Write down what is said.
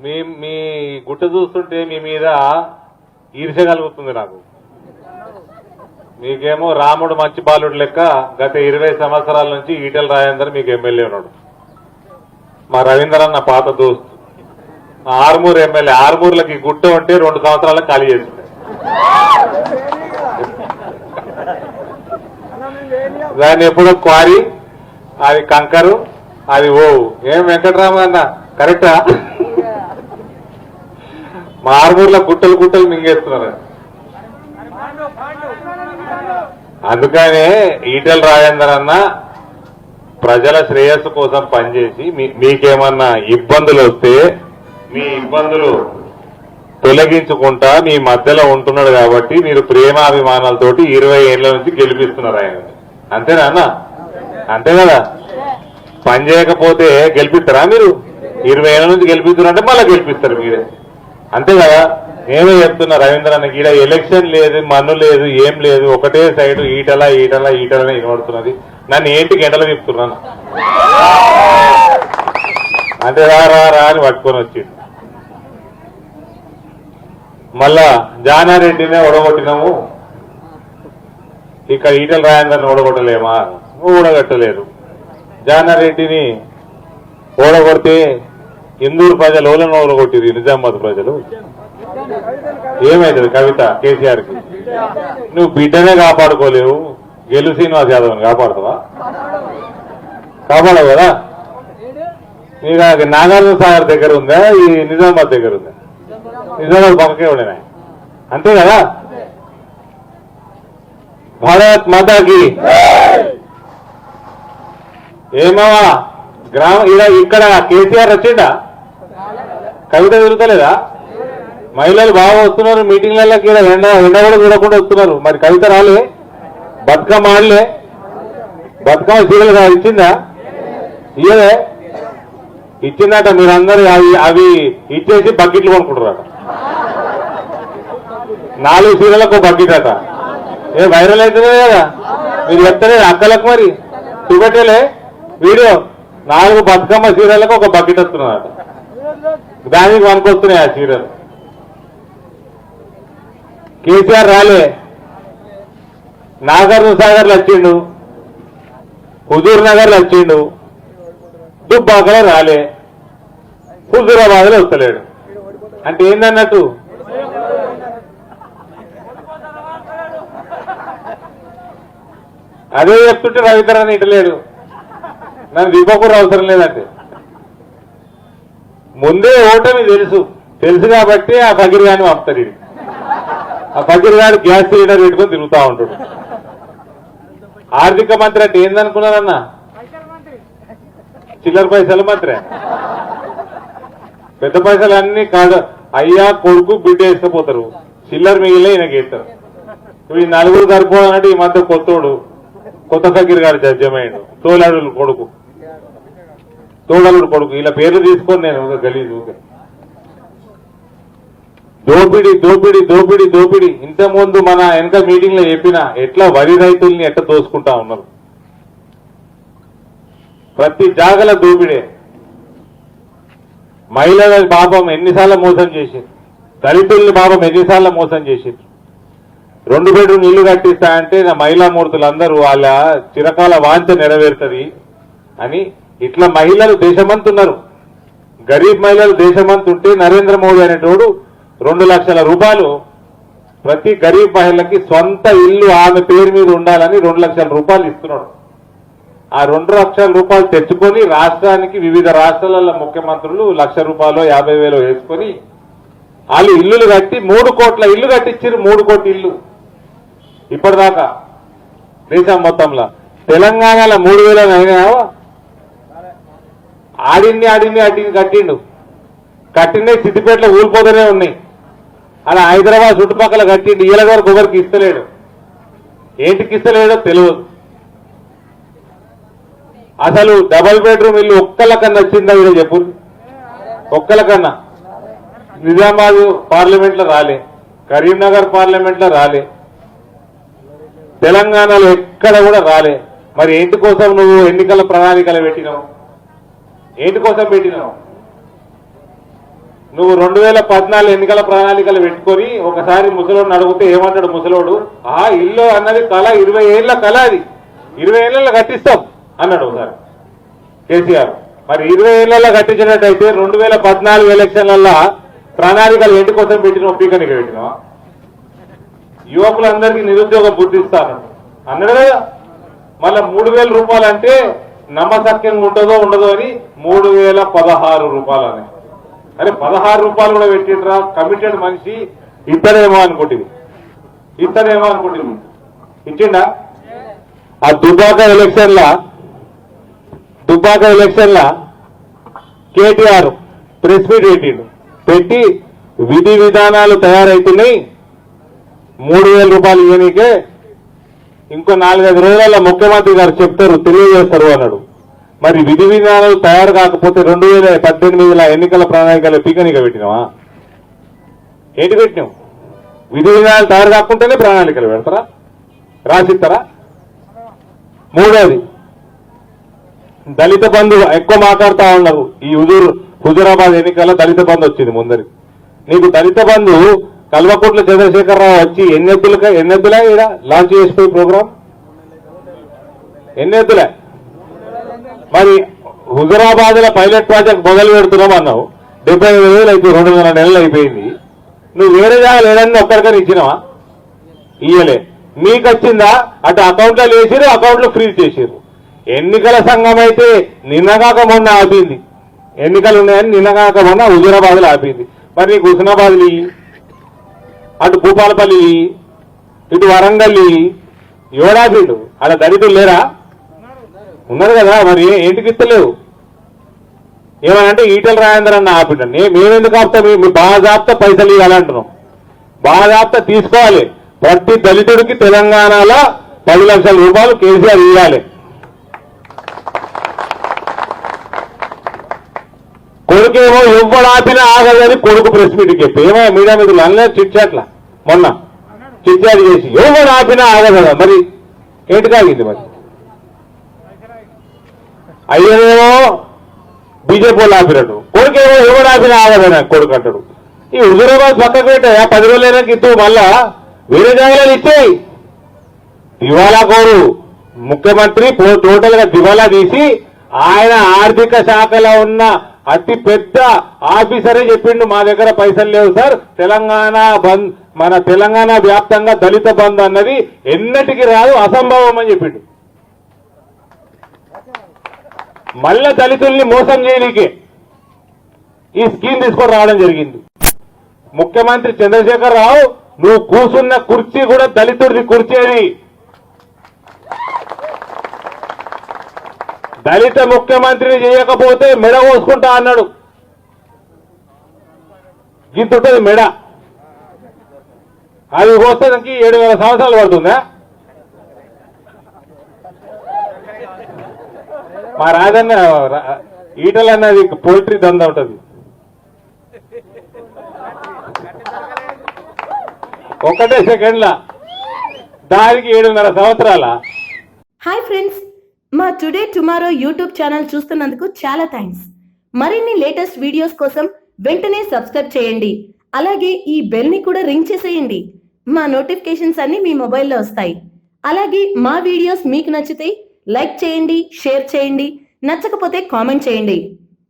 మీ గుట్ట చూస్తుంటే మీ మీద ఈర్ష కలుగుతుంది నాకు. మీకేమో రాముడు మంచి బాలుడు లెక్క గత 20 సంవత్సరాల నుంచి ఈటెల రాజేందర్ మీకు ఎమ్మెల్యే ఉన్నాడు. మా రవీందర్ అన్న పాత దోస్తు ఆర్మూర్ ఎమ్మెల్యే. ఆర్మూర్లకి గుట్ట ఉంటే 2 సంవత్సరాలకు ఖాళీ చేస్తుంది. దాన్ని ఎప్పుడో క్వారీ, అది కంకరు, అది ఏం వెంకటరామ అన్న కరెక్టా? మా ఆర్మూర్లో గుట్టలు మింగేస్తున్నారు. అందుకనే ఈటెల రాజేందర్ అన్న ప్రజల శ్రేయస్సు కోసం పనిచేసి మీకేమన్నా ఇబ్బందులు వస్తే మీ ఇబ్బందులు తొలగించుకుంటా మీ మధ్యలో ఉంటున్నాడు కాబట్టి మీరు ప్రేమాభిమానాలతోటి 20 ఏళ్ల నుంచి గెలిపిస్తున్నారు ఆయన. అంతేనా అన్న? అంతే కదా. పని చేయకపోతే గెలిపిస్తారా మీరు? 20 ఏళ్ల నుంచి గెలిపిస్తున్నారంటే మళ్ళీ గెలిపిస్తారు మీరే. అంతే కదా. నేనే చెప్తున్నా రవీంద్ర అన్నకి, ఈడ ఎలక్షన్ లేదు, మన్ను లేదు, ఏం లేదు, ఒకటే సైడు ఈటలా వినబడుతున్నది. నన్ను ఏంటి గంటలు తిప్పుతున్నాను అంటే రా అని పట్టుకొని వచ్చిండు. మళ్ళా జానారెడ్డినే ఓడగొట్టినాము, ఇక్కడ ఈటెల రాజేందర్ని ఓడగొట్టలేమా? ఓడగట్టలేదు. జానారెడ్డిని ఓడగొడితే ఇందూరు ప్రజలు ఓలను ఓడగొట్టింది, నిజామాబాద్ ప్రజలు. ఏమైతుంది కవిత కేసీఆర్కి? నువ్వు బిడ్డనే కాపాడుకోలేవు, గెలు శ్రీనివాస్ యాదవ్ని కాపాడుతావా? కాపాడవు కదా. నీకు నాగార్జున సాగర్ దగ్గర ఉందా, ఈ నిజామాబాద్ దగ్గర ఉందా? నిజామాబాద్ పక్కకే ఉండేనా? అంతే కదా. భారత్ మాతాకి ఏమవా ఇక్కడ కేసీఆర్ వచ్చిండా? కవిత తిరుగుతలేదా? మహిళలు బాగా వస్తున్నారు మీటింగ్లకి, ఎండ కూడా చూడకుండా వస్తున్నారు. మరి కవిత రాలే? బతుకమ్మ ఆడలే? బతుకమ్మ సీరియల్ ఇచ్చిందా? ఇయ్యదే. ఇచ్చిందట. మీరందరూ అవి ఇచ్చేసి బకెట్లు కొనుక్కుంటారట. 4 సీరియల్లకు బకెట్ అట. వైరల్ అవుతుంది కదా. మీరు చెప్తలేదు అక్కలకు, మరి చూపెట్టలే వీడియో. 4 బతుకమ్మ సీరియల్లకు ఒక బకెట్ వస్తున్నదట. దానికి వనుకొస్తున్నాయి ఆ సీరియల్. కేసీఆర్ రాలే, నాగార్జున సాగర్లో వచ్చిండు, హుజూర్ నగర్లో వచ్చిండు, దుబ్బాకలో రాలే, హుజూరాబాద్ లో వస్తలేడు. అంటే ఏందన్నట్టు? అదే చెప్తుంటే రవీంద్రని ఇటలేడు, నన్ను దిబ్బకూర అవసరం లేదంటే. ముందే ఓటమి తెలుసు కాబట్టి ఆ ఫకీర్ గారిని పంపుతారు. ఆ ఫకీర్ గారు గ్యాస్ సిలిండర్ పెట్టుకొని తిరుగుతూ ఉంటాడు. ఆర్థిక మంత్రి అంటే ఏందనుకున్నారన్న? చిల్లర పైసల మంత్రి. పెద్ద పైసలు అన్ని కాదు, అయ్యా కొడుకు బిడ్డ వేసుకుపోతారు, చిల్లర మిగిలిన ఈయనకేస్తారు. ఇప్పుడు ఈ 4 సరిపోవాలంటే ఈ మధ్య కొత్త ఫకీర్ గారు జడ్జమైండు. తోలడులు కొడుకు ఇలా పేర్లు తీసుకొని నేను గలీజు దోపిడి. ఇంతకుముందు మన వెనక మీటింగ్ లో చెప్పిన ఎట్లా వరి రైతుల్ని ఎట్లా దోసుకుంటా ఉన్నారు. ప్రతి జాగల దోపిడే. మహిళల పాపం ఎన్నిసార్లు మోసం చేసింది, దళితుల్ని పాపం ఎన్నిసార్లు మోసం చేసింది. 2 బెడ్రూమ్ ఇల్లు కట్టిస్తా అంటే నా మహిళా మూర్తులందరూ వాళ్ళ చిరకాల వాంఛ నెరవేరుతుంది అని ఇట్లా మహిళలు దేశమంతున్నారు. గరీబ్ మహిళలు దేశమంతుంటే నరేంద్ర మోడీ అనేటోడు 2 లక్షల రూపాయలు ప్రతి గరీబ్ మహిళకి సొంత ఇల్లు ఆమె పేరు మీద ఉండాలని 2 లక్షల రూపాయలు ఇస్తున్నాడు. ఆ 2 లక్షల రూపాయలు తెచ్చుకొని రాష్ట్రానికి వివిధ రాష్ట్రాల ముఖ్యమంత్రులు 1 లక్ష రూపాయలు 50,000 వేసుకొని వాళ్ళు ఇల్లులు కట్టి 3 కోట్ల ఇల్లు కట్టించారు. 3 కోట్ల ఇల్లు ఇప్పటిదాకా దేశం మొత్తంలో. తెలంగాణలో 3,000 అయినావా? ఆడిని కట్టిండే సిద్దిపేటలో ఊరిపోతూనే ఉన్నాయి. అలా హైదరాబాద్ చుట్టుపక్కల కట్టిండి. ఈల వరకు ఎవరికి ఇస్తలేడు. ఏంటికి ఇస్తలేడో తెలియదు. అసలు డబుల్ బెడ్రూమ్ ఇల్లు ఒక్కళ్ళకన్నా వచ్చిందా వీళ్ళు చెప్పు? ఒక్కళ్ళకన్నా. నిజామాబాద్ పార్లమెంట్ లో రాలే, కరీంనగర్ పార్లమెంట్ లో రాలే, తెలంగాణలో ఎక్కడ కూడా రాలే. మరి ఏంటి కోసం నువ్వు ఎన్నికల ప్రణాళికలు పెట్టినావు? ఏంటి కోసం పెట్టినావు? నువ్వు 2014 ఎన్నికల ప్రణాళికలు పెట్టుకొని ఒకసారి ముసలోడిని అడిగితే ఏమంటాడు ముసలోడు, ఇల్లు అన్నది కళ, 20 ఏళ్ళ కళ, అది 20 ఏళ్ళలో కట్టిస్తాం అన్నాడు ఒకసారి కేసీఆర్. మరి 20 ఏళ్ళలో కట్టించినట్టయితే 2014 ఎలక్షన్లలో ప్రణాళికలు ఏంటి కోసం పెట్టిన ఒప్పికనికి పెట్టినా, యువకులందరికీ నిరుద్యోగం గుర్తిస్తాను అన్నాడు కదా. మళ్ళీ 3,000 రూపాయలు అంటే నమ్మసక్యంగా ఉంటుందో ఉండదో అని 3,016 రూపాయలు అని. అరే 16 రూపాయలు కూడా పెట్టిండ్రా, కమిటెడ్ మనిషి ఇద్దరేమో అనుకుంటుంది, ఇచ్చిండా? ఆ దుబ్బాక ఎలక్షన్ల కేటీఆర్ ప్రెస్ మీట్ పెట్టి విధి విధానాలు తయారైతున్నాయి, 3,000 రూపాయలు ఇవ్వనీకే ఇంకో 4-5 రోజులలో ముఖ్యమంత్రి గారు చెప్తారు, తెలియజేస్తారు అన్నాడు. మరి విధి విధానాలు తయారు కాకపోతే 2018 ఎన్నికల ప్రణాళికలు పీకనిక పెట్టినావా? ఏంటి పెట్టినావు? విధి విధానాలు తయారు కాకుంటేనే ప్రణాళికలు పెడతారా, రాసిస్తారా? మూడోది, దళిత బంధు ఎక్కువ మాట్లాడుతూ ఉన్నారు. ఈ హుజూరాబాద్ ఎన్నికల్లో దళిత బంధు వచ్చింది ముందరికి. నీకు దళిత బంధు కల్వకుంట్ల చంద్రశేఖరరావు వచ్చి ఎన్నెద్దులే ఈడ లాంచ్ చేసిపోయి ప్రోగ్రాం, ఎన్నెద్దులే. మరి హుజూరాబాద్ లో పైలట్ ప్రాజెక్ట్ మొదలు పెడుతున్నాం అన్నావు, 75,000 అయితే 200 నెలలు అయిపోయింది. నువ్వు వేరే జాగాలు ఏదన్నా ఒక్కడికని ఇచ్చినావా? ఇయ్యలే. మీకు వచ్చిందా? అటు అకౌంట్లో వేసిరు, అకౌంట్లో ఫ్రీజ్ చేసిరు. ఎన్నికల సంఘం అయితే నిన్నగాక మొన్న ఆపింది, ఎన్నికలు ఉన్నాయని నిన్నగాక మొన్న హుజూరాబాద్ లో ఆపింది. మరి నీకు హుస్నాబాద్లు, అటు భూపాలపల్లి, ఇటు వరంగల్ ఎవడాపిండు? అలా దళితులు లేరా? ఉన్నారు కదా. మరి ఏంటికి ఇస్తలేవు? ఏమనంటే ఈటల రాజేందర్ అన్న ఆపిండండి. మేమెందుకు ఆపుతాం? మీ బాజాప్తా పైసలు ఇవ్వాలంటున్నాం. బాజాప్తా తీసుకోవాలి. ప్రతి దళితుడికి తెలంగాణలో 10 లక్షల రూపాయలు కేసీఆర్ ఇవ్వాలి. కొడుకేమో ఎవ్వడు ఆపినా ఆగదని కొడుకు ప్రెస్ మీటింగ్ చెప్పి ఏమో మీడియా మీద అన్నీ చిట్చాట్ల మొన్న చిట్చాట్ చేసి ఎవడు ఆపినా ఆగదా. మరి ఏంటి కాగింది? మరి అయ్యేమో బీజేపీ వాళ్ళు ఆపినట్టు, కొడుకేమో ఎవడు ఆపినా ఆగదని కొడుకు అంటాడు. ఈ హుజూరాబాద్ పక్కకు పెట్టా 10 రోజులైనాక ఇస్తూ మళ్ళా వేరే జాగాలు ఇచ్చేయి. దివాలా కోరు ముఖ్యమంత్రి టోటల్ గా దివాలా తీసి ఆయన ఆర్థిక శాఖలో ఉన్న అతి పెద్ద ఆఫీసరే చెప్పిండు, మా దగ్గర పైసలు లేవు సార్, మన తెలంగాణ వ్యాప్తంగా దళిత బంధు అన్నది ఎన్నటికి రాదు, అసంభవం అని చెప్పిండు. మళ్ళా దళితుల్ని మోసం చేయడానికి ఈ స్కీమ్ తీసుకొని రావడం జరిగింది. ముఖ్యమంత్రి చంద్రశేఖరరావు, నువ్వు కూర్చున్న కుర్చీ కూడా దళితుడిది కుర్చీది. దళిత ముఖ్యమంత్రిని చేయకపోతే మెడ కోసుకుంటా అన్నాడు. గింతుంటది మెడ, అది కోస్తానికి 7,000 సంవత్సరాలు పడుతుందా? మా రాజన్న ఈటల అన్నది పోల్ట్రీ దందా ఉంటుంది. ఒకటే సెకండ్ల దానికి 7,5 సంవత్సరాల. హాయ్ ఫ్రెండ్స్, మా టుడే టుమారో యూట్యూబ్ ఛానల్ చూస్తున్నందుకు చాలా థ్యాంక్స్. మరిన్ని లేటెస్ట్ వీడియోస్ కోసం వెంటనే సబ్స్క్రైబ్ చేయండి. అలాగే ఈ బెల్ ని కూడా రింగ్ చేసేయండి. మా నోటిఫికేషన్స్ అన్ని మీ మొబైల్లో వస్తాయి. అలాగే మా వీడియోస్ మీకు నచ్చితే లైక్ చేయండి, షేర్ చేయండి, నచ్చకపోతే కామెంట్ చేయండి.